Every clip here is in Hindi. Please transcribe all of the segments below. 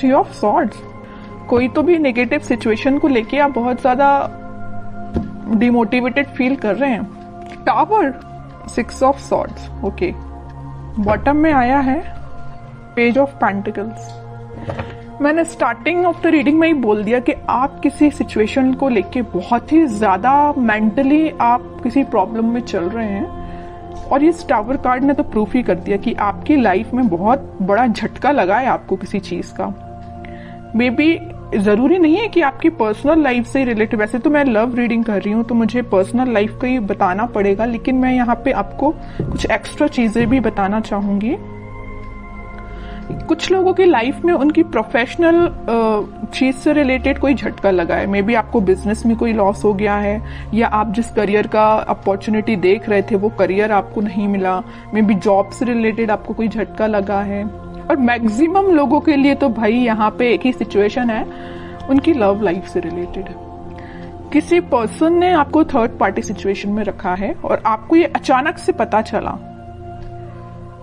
थ्री ऑफ सॉर्ड्स, कोई तो भी नेगेटिव सिचुएशन को लेके आप बहुत ज्यादा डिमोटिवेटेड फील कर रहे हैं। Tower, six of swords, okay. Bottom में आया है पेज ऑफ पेंटिकल्स। मैंने स्टार्टिंग ऑफ द रीडिंग में ही बोल दिया कि आप किसी सिचुएशन को लेके बहुत ही ज्यादा मेंटली आप किसी प्रॉब्लम में चल रहे हैं, और ये टावर कार्ड ने तो प्रूफ ही कर दिया कि आपकी लाइफ में बहुत बड़ा झटका लगा है आपको किसी चीज का। मे बी जरूरी नहीं है कि आपकी पर्सनल लाइफ से रिलेटेड, वैसे तो मैं लव रीडिंग कर रही हूँ तो मुझे पर्सनल लाइफ का ही बताना पड़ेगा, लेकिन मैं यहाँ पे आपको कुछ एक्स्ट्रा चीजें भी बताना चाहूंगी। कुछ लोगों की लाइफ में उनकी प्रोफेशनल चीज से रिलेटेड कोई झटका लगा है। मे बी आपको बिजनेस में कोई लॉस हो गया है, या आप जिस करियर का अपॉर्चुनिटी देख रहे थे वो करियर आपको नहीं मिला। मे बी जॉब से रिलेटेड आपको कोई झटका लगा है। और मैक्सिमम लोगों के लिए तो भाई यहाँ पे एक ही सिचुएशन है, उनकी लव लाइफ से रिलेटेड। किसी पर्सन ने आपको थर्ड पार्टी सिचुएशन में रखा है और आपको ये अचानक से पता चला,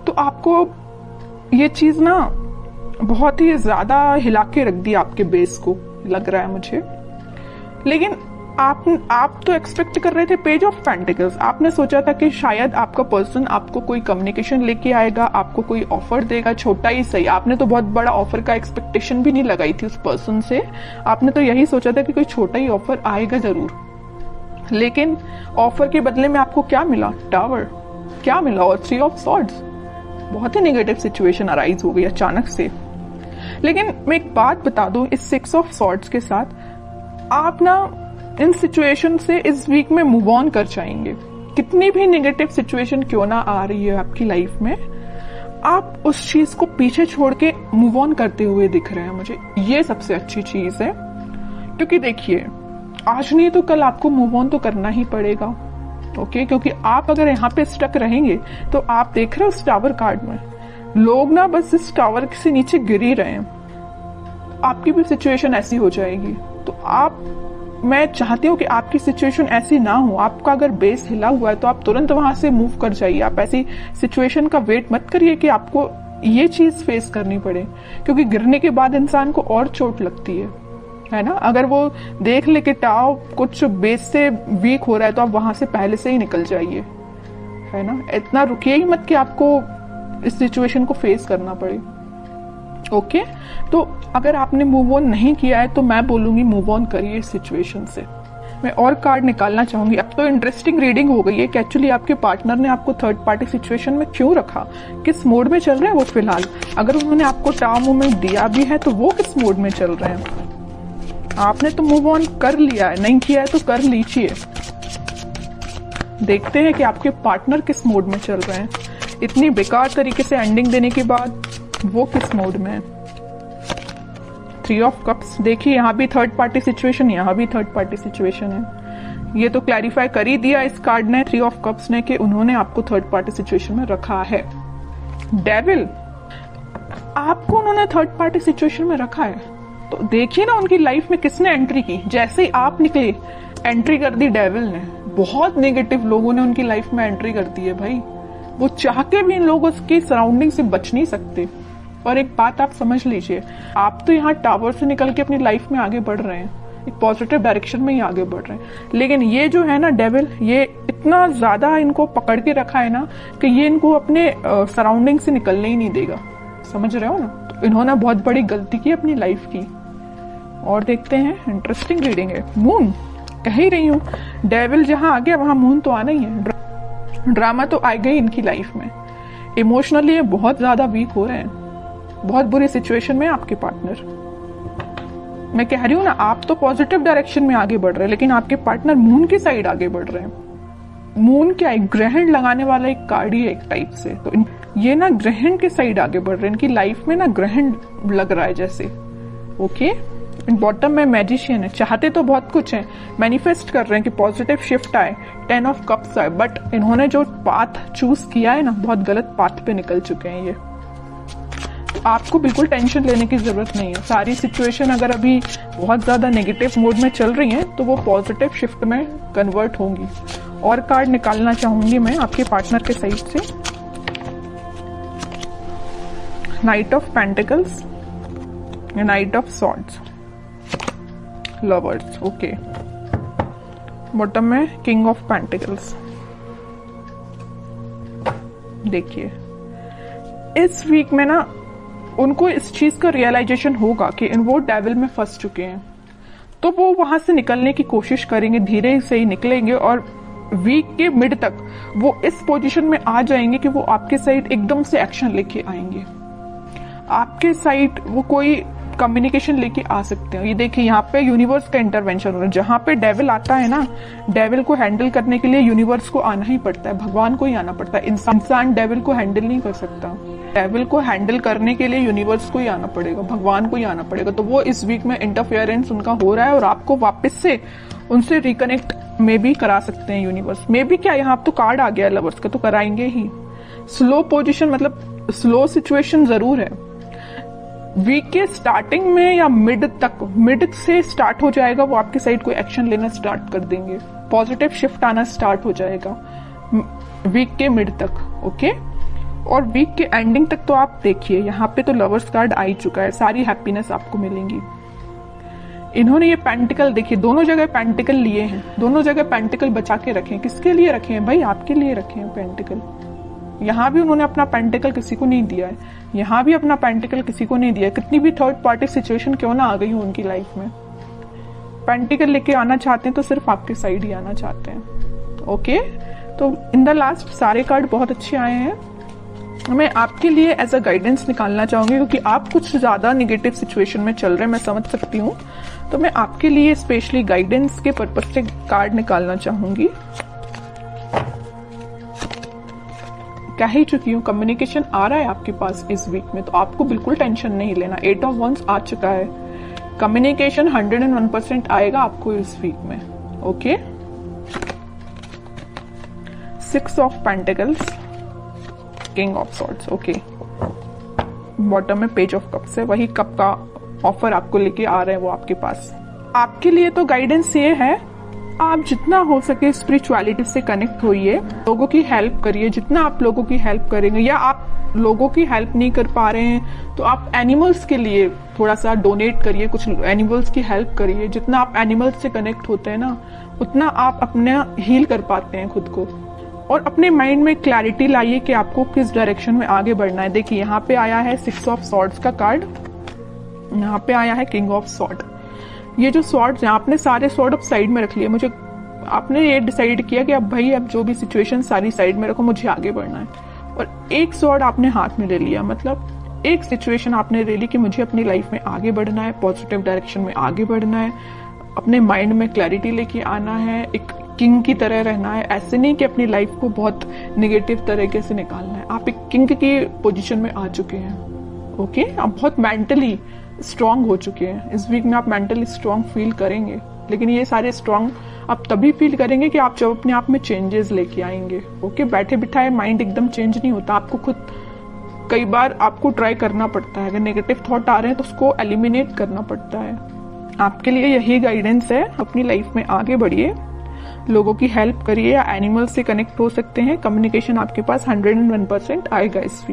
तो आपको ये चीज ना बहुत ही ज्यादा हिला के रख दी आपके बेस को, लग रहा है मुझे। लेकिन आप तो एक्सपेक्ट कर रहे थे पेज ऑफ पेंटिकल्स। आपने सोचा था कि शायद आपका पर्सन आपको कोई कम्युनिकेशन लेके आएगा, आपको कोई ऑफर देगा, छोटा ही सही। आपने तो बहुत बड़ा ऑफर का एक्सपेक्टेशन भी नहीं लगाई थी उस पर्सन से। आपने तो यही सोचा था कि कोई छोटा ही ऑफर आएगा जरूर। लेकिन ऑफर के बदले में आपको क्या मिला? टावर। क्या मिला? और थ्री ऑफ सॉर्ड्स। बहुत ही नेगेटिव सिचुएशन अराइज हो गई अचानक से। लेकिन मैं एक बात बता दूं, इस सिक्स ऑफ सॉर्ड्स के साथ आप ना इन सिचुएशन से इस वीक में मूव ऑन कर जाएंगे। कितनी भी नेगेटिव सिचुएशन क्यों ना आ रही है आपकी लाइफ में, आप उस चीज को पीछे छोड़ के मूव ऑन करते हुए दिख रहे हैं मुझे। ये सबसे अच्छी चीज है, क्योंकि देखिए आज नहीं तो कल आपको मूव ऑन तो करना ही पड़ेगा। ओके, क्योंकि आप अगर यहाँ पे स्टक रहेंगे तो आप देख रहे हो उस टावर कार्ड में लोग ना बस इस टावर से नीचे गिर ही रहे हैं। आपकी भी सिचुएशन ऐसी हो जाएगी। तो मैं चाहती हूँ कि आपकी सिचुएशन ऐसी ना हो। आपका अगर बेस हिला हुआ है तो आप तुरंत वहां से मूव कर जाइए। आप ऐसी सिचुएशन का वेट मत करिए कि आपको ये चीज फेस करनी पड़े, क्योंकि गिरने के बाद इंसान को और चोट लगती है ना। अगर वो देख ले कि टाव कुछ बेस से वीक हो रहा है तो आप वहां से पहले से ही निकल जाइए, है ना। इतना रुकिए ही मत कि आपको इस सिचुएशन को फेस करना पड़े। ओके, तो अगर आपने मूव ऑन नहीं किया है तो मैं बोलूंगी मूव ऑन करिए इस सिचुएशन से। मैं और कार्ड निकालना चाहूंगी। अब तो इंटरेस्टिंग रीडिंग हो गई है कि एक्चुअली आपके पार्टनर ने आपको थर्ड पार्टी सिचुएशन में क्यों रखा, किस मोड में चल रहे हैं वो फिलहाल। अगर उन्होंने आपको टाव मूवमेंट दिया भी है तो वो किस मोड में चल रहे हैं। आपने तो मूव ऑन कर लिया है, नहीं किया है तो कर लीजिए। देखते हैं कि आपके पार्टनर किस मोड में चल रहे हैं। इतनी बेकार तरीके से एंडिंग देने के बाद वो किस मोड में है। थ्री ऑफ कप्स, देखिए यहाँ भी थर्ड पार्टी सिचुएशन, यहाँ भी थर्ड पार्टी सिचुएशन है। ये तो क्लैरिफाई कर ही दिया इस कार्ड ने, थ्री ऑफ कप्स ने, कि उन्होंने आपको थर्ड पार्टी सिचुएशन में रखा है। डेविल, आपको उन्होंने थर्ड पार्टी सिचुएशन में रखा है तो देखिए ना उनकी लाइफ में किसने एंट्री की। जैसे ही आप निकले एंट्री कर दी डेविल ने। बहुत नेगेटिव लोगों ने उनकी लाइफ में एंट्री कर दी है भाई। वो चाह के भी इन लोगों की सराउंडिंग से बच नहीं सकते। और एक बात आप समझ लीजिए, आप तो यहाँ टावर से निकल के अपनी लाइफ में आगे बढ़ रहे हैं, एक पॉजिटिव डायरेक्शन में ही आगे बढ़ रहे हैं। लेकिन ये जो है ना डेविल, ये इतना ज्यादा इनको पकड़ के रखा है ना कि ये इनको अपने सराउंडिंग से निकलने ही नहीं देगा। समझ रहे हो ना। तो इन्होंने बहुत बड़ी गलती की अपनी लाइफ की। और देखते हैं, इंटरेस्टिंग रीडिंग है। मून, कह ही रही हूँ, डेविल जहां आ गया वहां मून तो आना ही है। ड्रामा तो आएगा ही इनकी लाइफ में। इमोशनली ये बहुत ज्यादा वीक हो रहे हैं, बहुत बुरी सिचुएशन में आपके पार्टनर। मैं कह रही हूँ ना, आप तो पॉजिटिव डायरेक्शन में आगे बढ़ रहे हैं, लेकिन आपके पार्टनर मून की साइड आगे बढ़ रहे हैं। मून क्या है? ग्रहण लगाने वाला एक कार्ड ही है एक टाइप से। तो ये ना ग्रहण के साइड आगे बढ़ रहे हैं। इनकी लाइफ में ना ग्रहण लग रहा है जैसे। ओके, बॉटम में मैजिशियन है। चाहते तो बहुत कुछ है, मैनिफेस्ट कर रहे हैं कि पॉजिटिव शिफ्ट आए, 10 ऑफ कप्स आए, बट इन्होंने जो पाथ चूज किया है ना, बहुत गलत पाथ पे निकल चुके हैं ये। तो आपको बिल्कुल टेंशन लेने की जरूरत नहीं है। सारी सिचुएशन अगर अभी बहुत ज्यादा नेगेटिव मोड में चल रही है तो वो पॉजिटिव शिफ्ट में कन्वर्ट होंगी। और कार्ड निकालना चाहूंगी मैं आपके पार्टनर के साइड से। Night of pentacles, night of swords, lovers, okay. Bottom में किंग ऑफ पेंटिकल्स। देखिए इस वीक में ना उनको इस चीज का रियलाइजेशन होगा कि वो डेविल में फंस चुके हैं, तो वो वहां से निकलने की कोशिश करेंगे, धीरे से ही निकलेंगे और वीक के मिड तक वो इस पोजीशन में आ जाएंगे कि वो आपके साइड एकदम से एक्शन लेके आएंगे। आपके साइड वो कोई कम्युनिकेशन लेके आ सकते हैं। ये देखिए यहाँ पे यूनिवर्स का इंटरवेंशन हो रहा है। जहां पे डेविल आता है ना, डेविल को हैंडल करने के लिए यूनिवर्स को आना ही पड़ता है, भगवान को ही आना पड़ता है। इंसान डेविल को हैंडल नहीं कर सकता। डेविल को हैंडल करने के लिए यूनिवर्स को ही आना पड़ेगा, भगवान को ही आना पड़ेगा। तो वो इस वीक में इंटरफेरेंस उनका हो रहा है और आपको वापस से उनसे रिकनेक्ट में भी करा सकते हैं यूनिवर्स। मे भी क्या, यहाँ तो कार्ड आ गया लवर्स का, तो कराएंगे ही। स्लो पोजीशन मतलब स्लो सिचुएशन जरूर है। वीक के स्टार्टिंग में या मिड तक, मिड से स्टार्ट हो जाएगा, वो आपके साइड कोई एक्शन लेना स्टार्ट कर देंगे, पॉजिटिव शिफ्ट आना स्टार्ट हो जाएगा वीक के मिड तक, ओके। और वीक के एंडिंग तक तो आप देखिए यहाँ पे तो लवर्स कार्ड आ ही चुका है, सारी हैप्पीनेस आपको मिलेंगी। इन्होंने ये पेंटिकल देखिए, दोनों जगह पेंटिकल लिए हैं, दोनों जगह पेंटिकल बचा के रखे हैं। किसके लिए रखे हैं भाई? आपके लिए रखे हैं पेंटिकल। यहाँ भी उन्होंने अपना पेंटिकल किसी को नहीं दिया है, यहाँ भी अपना पेंटिकल किसी को नहीं दिया है। कितनी भी थर्ड पार्टी सिचुएशन क्यों ना आ गई हो उनकी लाइफ में, पेंटिकल लेके आना चाहते हैं तो सिर्फ आपके साइड ही आना चाहते हैं, ओके। तो इन द लास्ट सारे कार्ड बहुत अच्छे आए हैं। मैं आपके लिए एज अ गाइडेंस निकालना चाहूंगी, क्योंकि आप कुछ ज्यादा निगेटिव सिचुएशन में चल रहे हैं, मैं समझ सकती हूँ। तो मैं आपके लिए स्पेशली गाइडेंस के पर्पज से कार्ड निकालना चाहूंगी। कह ही चुकी हूँ, कम्युनिकेशन आ रहा है आपके पास इस वीक में, तो आपको बिल्कुल टेंशन नहीं लेना। 8 ऑफ वंस आ चुका है, कम्युनिकेशन 101% आएगा आपको इस वीक में, okay. 6 of pentacles, king of swords, okay. Bottom में पेज ऑफ कप्स है, वही कप का ऑफर आपको लेके आ रहे हैं वो आपके पास। आपके लिए तो गाइडेंस ये है, आप जितना हो सके स्पिरिचुअलिटी से कनेक्ट होइए, लोगों की हेल्प करिए। जितना आप लोगों की हेल्प करेंगे, या आप लोगों की हेल्प नहीं कर पा रहे हैं तो आप एनिमल्स के लिए थोड़ा सा डोनेट करिए, कुछ एनिमल्स की हेल्प करिए। जितना आप एनिमल्स से कनेक्ट होते हैं ना, उतना आप अपना हील कर पाते हैं खुद को। और अपने माइंड में क्लैरिटी लाइए कि आपको किस डायरेक्शन में आगे बढ़ना है। देखिए यहाँ पे आया है 6 ऑफ सॉर्ड्स का कार्ड, यहाँ पे आया है किंग ऑफ सॉर्ड। ये जो सॉर्ड्स हैं, आपने सारे सॉर्ड अब साइड में रख लिए। मुझे आपने ये डिसाइड किया कि अब भाई अब जो भी सिचुएशन सारी साइड में रखो, मुझे आगे बढ़ना है। और एक सॉर्ड आपने हाथ में ले लिया, मतलब एक सिचुएशन आपने ले ली कि मुझे अपनी लाइफ में आगे बढ़ना है, पॉजिटिव डायरेक्शन में आगे बढ़ना है, अपने माइंड में क्लैरिटी लेके आना है, एक किंग की तरह रहना है। ऐसे नहीं कि अपनी लाइफ को बहुत निगेटिव तरीके से निकालना है। आप एक किंग की पोजीशन में आ चुके हैं, ओके। आप बहुत मेंटली स्ट्रांग हो चुके हैं। इस वीक में आप मेंटली स्ट्रांग फील करेंगे, लेकिन ये सारे स्ट्रांग आप तभी फील करेंगे कि आप जब अपने आप में चेंजेस लेके आएंगे, ओके। बैठे बिठाए माइंड एकदम चेंज नहीं होता, आपको खुद कई बार आपको ट्राई करना पड़ता है। अगर नेगेटिव थॉट आ रहे हैं तो उसको एलिमिनेट करना पड़ता है। आपके लिए यही गाइडेंस है, अपनी लाइफ में आगे बढ़िए, लोगों की हेल्प करिए, या एनिमल से कनेक्ट हो सकते हैं। कम्युनिकेशन आपके पास 101% आएगा इस वीक।